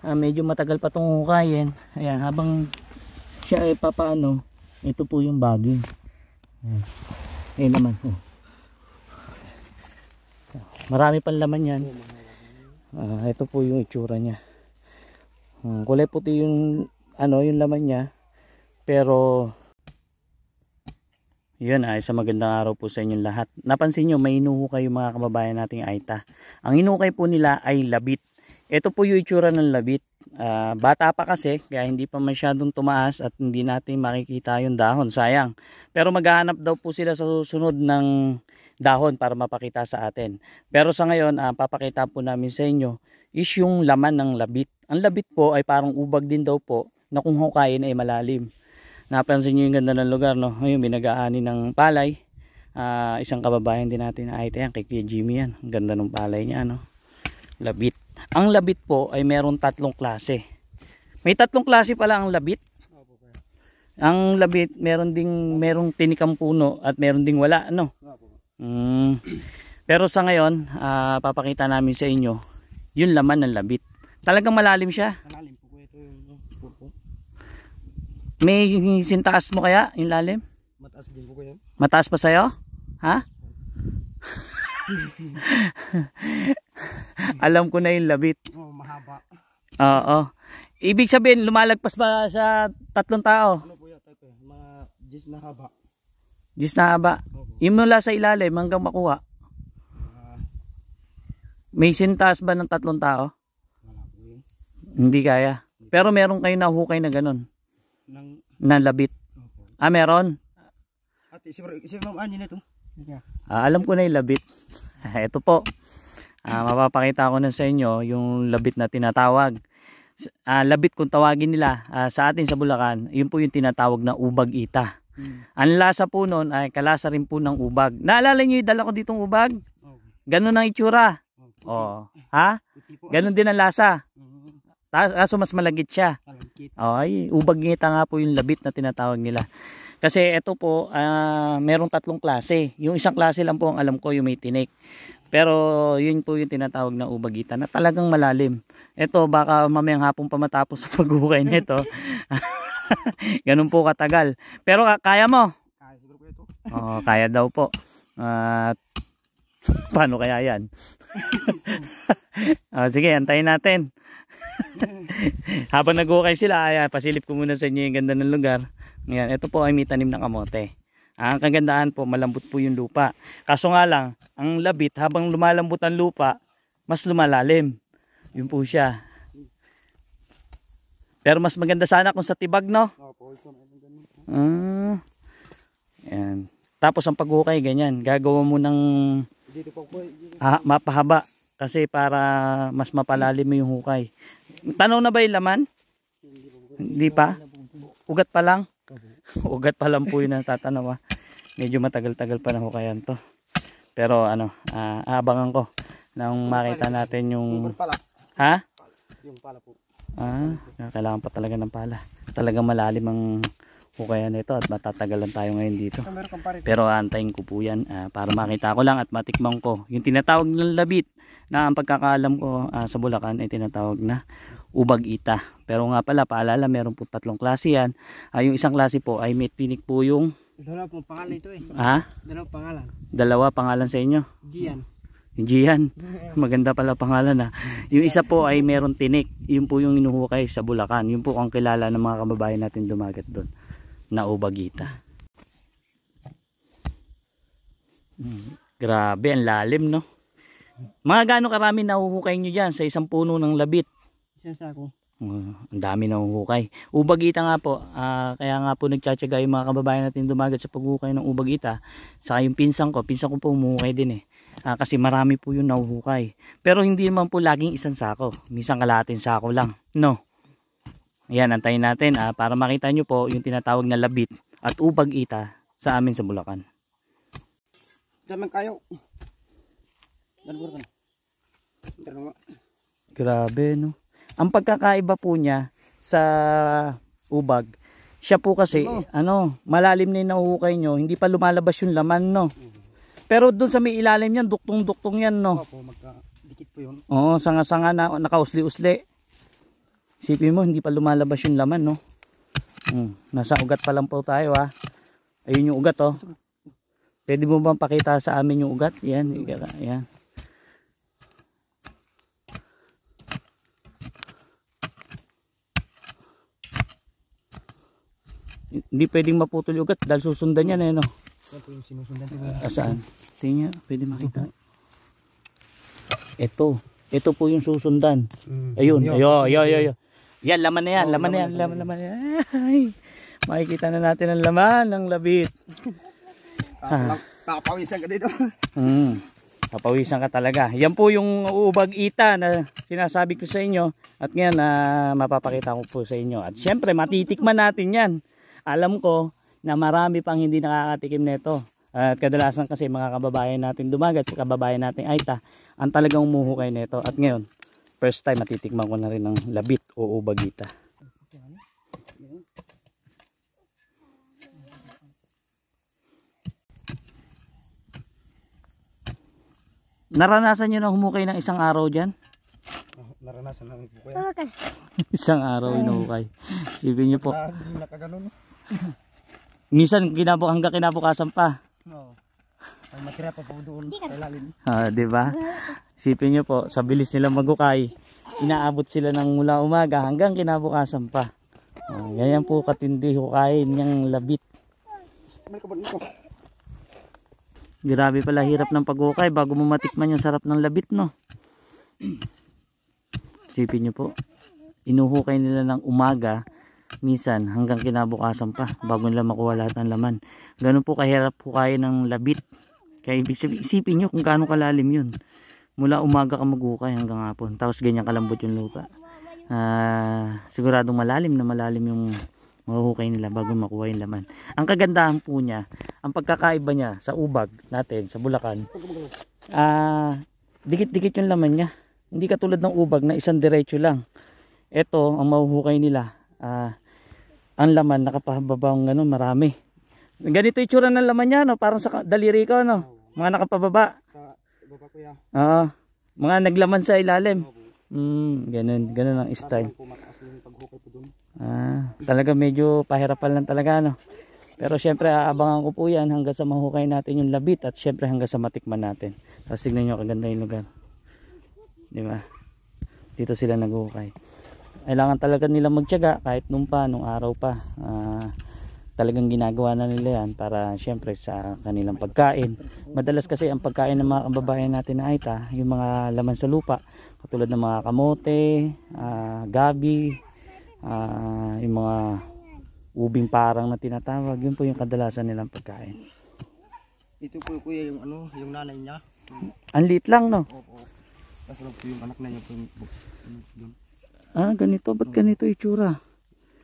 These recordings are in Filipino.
medyo matagal pa itong hukayin. Ayan, habang siya ay papaano, ito po yung baging. Ayan naman. Marami pang laman yan. Ito po yung itsura niya. Kulay puti yung yung laman niya. Pero yun, isang magandang araw po sa inyong lahat. Napansin nyo, may inuhukay yung mga kababayan nating Aita. Ang inuhukay po nila ay labit. Ito po yung itsura ng labit. Bata pa kasi, kaya hindi pa masyadong tumaas at hindi natin makikita yung dahon. Sayang. Pero maghahanap daw po sila sa susunod ng dahon para mapakita sa atin. Pero sa ngayon, papakita po namin sa inyo is yung laman ng labit. Ang labit po ay parang ubag din daw po na kung hukayin ay malalim. Napansin nyo yung ganda ng lugar, no? Ngayon, binag-aani ng palay. Isang kababayan din natin na Aita yan, kay Kuya Jimmy yan. Ang ganda ng palay niya, no? Labit. Ang labit po ay meron 3 klase. May 3 klase pala ang labit. Ang labit, merong tinikang puno at meron ding wala, no? Pero sa ngayon, papakita namin sa inyo yung laman ng labit. Talagang malalim siya. Malalim po ito yung pupo. May sintaas mo kaya yung lalim? Mataas din po ko yan. Mataas pa sa'yo? Ha? Alam ko na yung labit. Oh, mahaba. Oo. Ibig sabihin, lumalagpas ba sa 3 tao? Ano po yata ito? Mga 10 na haba. 10 na haba. Yung mula sa ilalim hanggang makuha. May sintaas ba ng 3 tao? Wala po yun. Hindi kaya. Pero meron kayo nahukay na ganun. Na labit. Meron? Ate, si Ma'am Angie na ito. Alam ko na yung labit. Ito po. Mapapakita ko na sa inyo yung labit na tinatawag. Labit kung tawagin nila sa atin sa Bulacan, yun po yung tinatawag na ubag-ita. Ang lasa po nun ay kalasa rin po ng ubag. Naalala nyo yung dala ko ditong ubag? Ganun ang itsura. Ha? Ganun din ang lasa. Kaso mas malagit siya. Ay, ubag-ita nga po yung labit na tinatawag nila. Kasi ito po, merong 3 klase. Yung isang klase lang po ang alam ko, yung may tinik. Pero yun po yung tinatawag na ubag-ita na talagang malalim. Ito baka mamayang hapon pa matapos sa paghukay nito. Ganun po katagal. Pero kaya mo? Kaya siguro po ito. Kaya daw po. Paano kaya yan? Sige, antayin natin. Habang nag-ukay sila, pasilip ko muna sa inyo yung ganda ng lugar. Ngayon, ito po ay may tanim ng kamote. Ang kagandaan po, malambot po yung lupa. Kaso nga lang, ang labit, habang lumalambot ang lupa, mas lumalalim. Yun po siya. Pero mas maganda sana kung sa tibag, no? Yan. Tapos ang paghukay, ganyan. Gagawa mo ng mapahaba. Kasi para mas mapalalim mo yung hukay. Tanaw na ba yung laman? Hindi pa? Ugat pa lang? Ugat pa lang po yung natatanaw. Medyo matagal-tagal pa na hukayan to. Pero abangan ko nang makita natin yung... Ha? Yung pala po. Kailangan pa talaga ng pala. Talagang malalim ang hukayan nito at matatagalan tayo ngayon dito. Pero antayin ko po yan para makita ko lang at matikman ko. Yung tinatawag ng labit na ang pagkakaalam ko sa Bulacan ay tinatawag na ubag-ita. Pero nga pala, paalala, meron po 3 klase yan. Yung isang klase po ay may tinik po yung... Dalawa pong pangalan ito eh. Dalawang pangalan. Dalawa pangalan sa inyo? Gian. Gian. Maganda pala pangalan Yung isa po ay meron tinik. Yun po yung inuhukay sa Bulacan. Yun po ang kilala ng mga kababayan natin dumagat doon. Na ubag-ita. Grabe, ang lalim, no? Mga gaano karami nahuhukay nyo dyan sa isang puno ng labit? Isang sako. Ang dami nahuhukay. Ubag-ita nga po, kaya nga po nagtsatsaga yung mga kababayan natin dumagat sa paghukay ng ubag-ita. Saka yung pinsan ko po umuhukay din kasi marami po yung nahuhukay. Pero hindi naman po laging isang sako. Minsan kalahating sako lang, no? Ayan, antayin natin para makita nyo po yung tinatawag na labit at ubag-ita sa amin sa Bulacan. Daman kayo. Grabe, no? Ang pagkakaiba po niya sa ubag, siya po kasi, malalim na yung nahuhukay nyo, hindi pa lumalabas yung laman, no? Pero doon sa may ilalim yan, duktong-duktong yan, no? Opo, magkadikit po yun. Oo, sanga-sanga na nakausli-usli. Isipin mo, hindi pa lumalabas yung laman, no? Nasa ugat pa lang po tayo, ha. Ayun yung ugat, oh. Pwede mo bang pakita sa amin yung ugat? Yan, yan. Hindi pwedeng maputol yung ugat dahil susundan yan, eh, no? Yan po yung sinusundan. Saan? Tingnan, pwede makita. Ito po yung susundan. Ayun, ayun. Yan, laman na yan, laman na yan. Ay, makikita na natin ang laman ng labit. Papawisan ka dito. Papawisan ka talaga. Yan po yung uubag ita na sinasabi ko sa inyo. At ngayon, mapapakita ko po sa inyo. At syempre, matitikman natin yan. Alam ko na marami pang hindi nakakatikim nito. At kadalasan kasi mga kababayan natin dumagat, sa kababayan natin Aita, ang talagang umuhukay nito. At ngayon, first time matitikman ko na rin ng labit o ubagita. Naranasan nyo na humukay ng isang araw dyan? Naranasan namin po kuya. Isang araw inuhukay. Sipin nyo po. Hindi nakaganon. Minsan hanggang kinabukasan pa. No. Ay matira pa po doon sa ilalim. Diba? Sipin nyo po, sa bilis nila maghukay, inaabot sila ng mula umaga hanggang kinabukasan pa. Ganyan po katindi hukayin niyang labit. Grabe pala hirap ng paghukay bago mo matikman yung sarap ng labit, no? Sipin nyo po, inuhukay nila ng umaga, minsan hanggang kinabukasan pa bago nila makuha lahat ng laman. Ganun po kahirap hukayin ng labit. Kaya isipin nyo kung gaano kalalim yun. Mula umaga ka maghukay hanggang hapon. Tapos ganyan kalambot yung lupa. Siguradong malalim yung mahuhukay nila bago makuha yung laman. Ang kagandahan po niya, ang pagkakaiba niya sa ubag natin, sa Bulacan, dikit-dikit yung laman niya. Hindi katulad ng ubag na isang diretso lang. Ito, ang mahuhukay nila, ang laman nakapababang ganun, marami. Ganito yung itsura ng laman niya, no? Parang sa daliri ko, no? Mga nakapababa. Mga naglaman sa ilalim. Ganun ang style. Talaga medyo pahirapan lang talaga, no? Pero syempre aabangan ko po yan hanggang sa mahukay natin yung labit at syempre hanggang sa matikman natin. Tapos tignan nyo kaganda yung lugar, diba? Dito sila naghukay. Kailangan talaga nila magtiyaga kahit nung araw pa. Talagang ginagawa na nila yan para syempre sa kanilang pagkain. Madalas kasi ang pagkain ng mga kababayan natin na Aita, yung mga laman sa lupa, katulad ng mga kamote, gabi, yung mga ubing parang na tinatawag, yun po yung kadalasan nilang pagkain. Ito po kuya yung yung nanay niya. Ang liit lang, no? Opo. Tapos po yung anak na niya po yung ganito, ba't ganito itsura?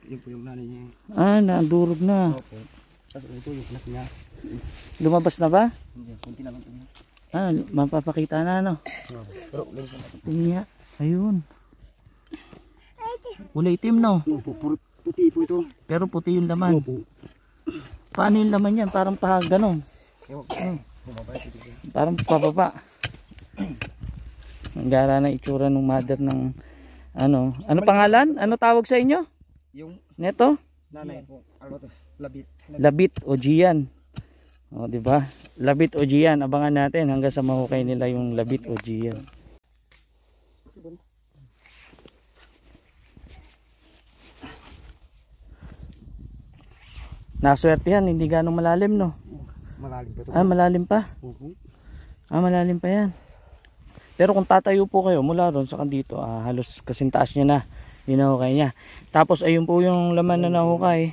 Yun po yung nanay niya. Nadurog na. Opo. Tapos ito yung anak niya. Lumabas na ba? Hindi, kunti lang ito niya. Mapapakita na, no? Pero meron siya. Tingnan, ayun. Kulay itim, no? Puti po ito. Pero puti yung laman. Paano yung laman yan? Parang ganon. Parang pababa. Ang gara na itsura ng mother ng ano pangalan? Ano tawag sa inyo? Yung neto? nanay po. Labit. Labit o Gian. O, di ba? Labit o Gian. Abangan natin hanggang sa mahukay nila yung labit o Gian. Naswertihan, hindi ganong malalim, no? Malalim pa ito. Malalim pa? Malalim pa yan. Pero kung tatayo po kayo mula ron sa dito, halos kasing taas niya na. Hinahukay niya. Tapos ayun po yung laman na nahukay.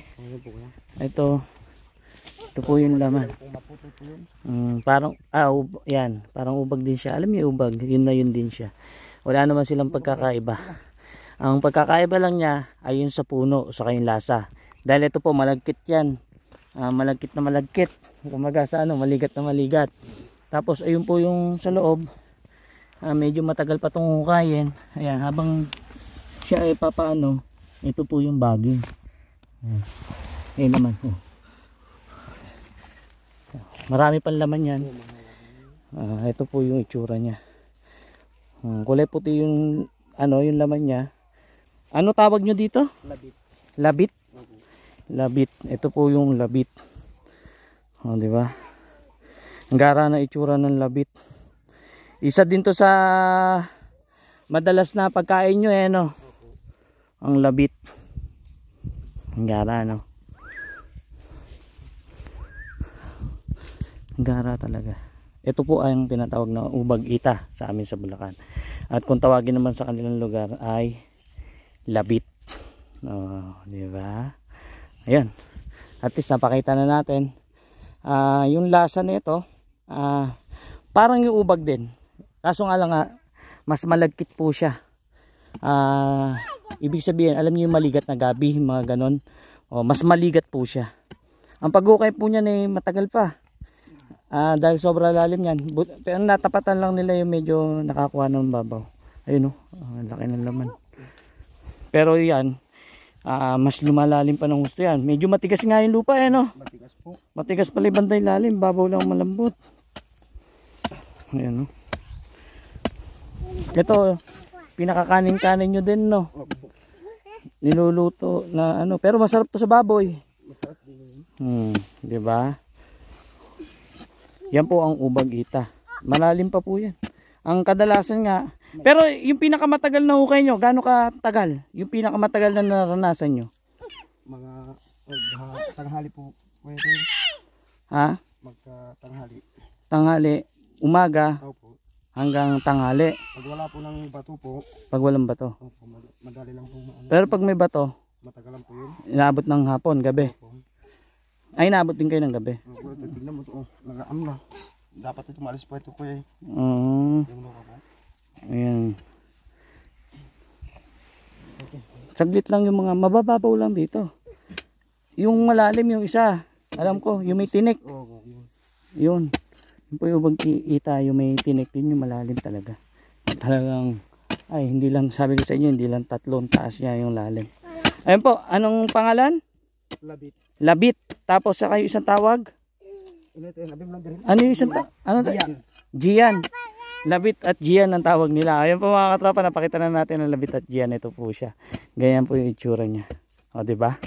Ito po yung laman. Parang yan, parang ubag din siya. Alam niyo ubag, yun na yun din siya. Wala naman silang pagkakaiba. Ang pagkakaiba lang niya ay yung sa puno, sa kayong lasa. Dahil ito po malagkit yan. Malagkit na malagkit. Kumaga sa maligat na maligat. Tapos ayun po yung sa loob. Medyo matagal pa itong hukayin. Ayan, habang siya ay papaano, ito po yung baging. Ayan naman po. Marami pang laman yan. Ito po yung itsura niya. Kulay puti yung yung laman niya. Ano tawag nyo dito? Labit. Labit? Opo. Labit. Ito po yung labit. O, di ba? Ang gara na itsura ng labit. Isa din to sa madalas na pagkain nyo no? Opo. Ang labit. Ang gara no? Ang gara talaga. Ito po ay ang tinatawag na ubag-ita sa amin sa Bulacan. At kung tawagin naman sa kanilang lugar ay labit. Di ba? Ayun. At least napakita na natin yung lasa nito. Parang yung ubag din. Kaso nga lang mas malagkit po siya. Ibig sabihin, alam niyo yung maligat na gabi, mga ganon. Mas maligat po siya. Ang paghukay po niyan ay matagal pa. Dahil sobra lalim yan. Pero natapatan lang nila yung medyo nakakuha ng babaw. Ayun laki ng laman. Pero yan, mas lumalalim pa ng gusto yan. Medyo matigas nga yung lupa no? Matigas po. Matigas pala yung bantay lalim. Babaw lang malambot. Ayan Ito, pinakakanin-kanin nyo din no? Opo. Niluluto na pero masarap to sa baboy. Masarap din. Diba? Yan po ang ubag-ita. Malalim pa po yan. Ang kadalasan nga. Pero yung pinakamatagal na hukay nyo, gaano katagal? Yung pinakamatagal na naranasan nyo? Mga tanghali po. Pwede. Ha? Magka-tanghali. Tanghali, umaga, Opo. hanggang tanghali. Pag wala po ng bato po. Pag walang bato. Opo. Madali lang po. Pero pag may bato, Matagal lang po yun. inaabot ng hapon, gabi. Opo. Ay, inaabot din kayo ng gabi. Opo. Tignan mo ito. Nag-aam na. Dapat ito maalis po ito kuya. Ayan. Saglit lang yung mga mabababaw lang dito. Yung malalim yung isa. Alam ko, yung may tinik. Oo. Yun. Yung po yung ubag-ita, yung may tinik din yung malalim talaga. Talagang, hindi lang, sabi ko sa inyo, hindi lang 3 taas niya yung lalim. Ayun po, anong pangalan? Labit. Labit. Tapos sa kayo isang tawag? Ano yung isang tawag? Gian. Gian. Labit at Gian ang tawag nila. Ayun po mga katropa, napakita na natin ang labit at Gian. Ito po siya. Ganyan po yung itsura niya. O, diba?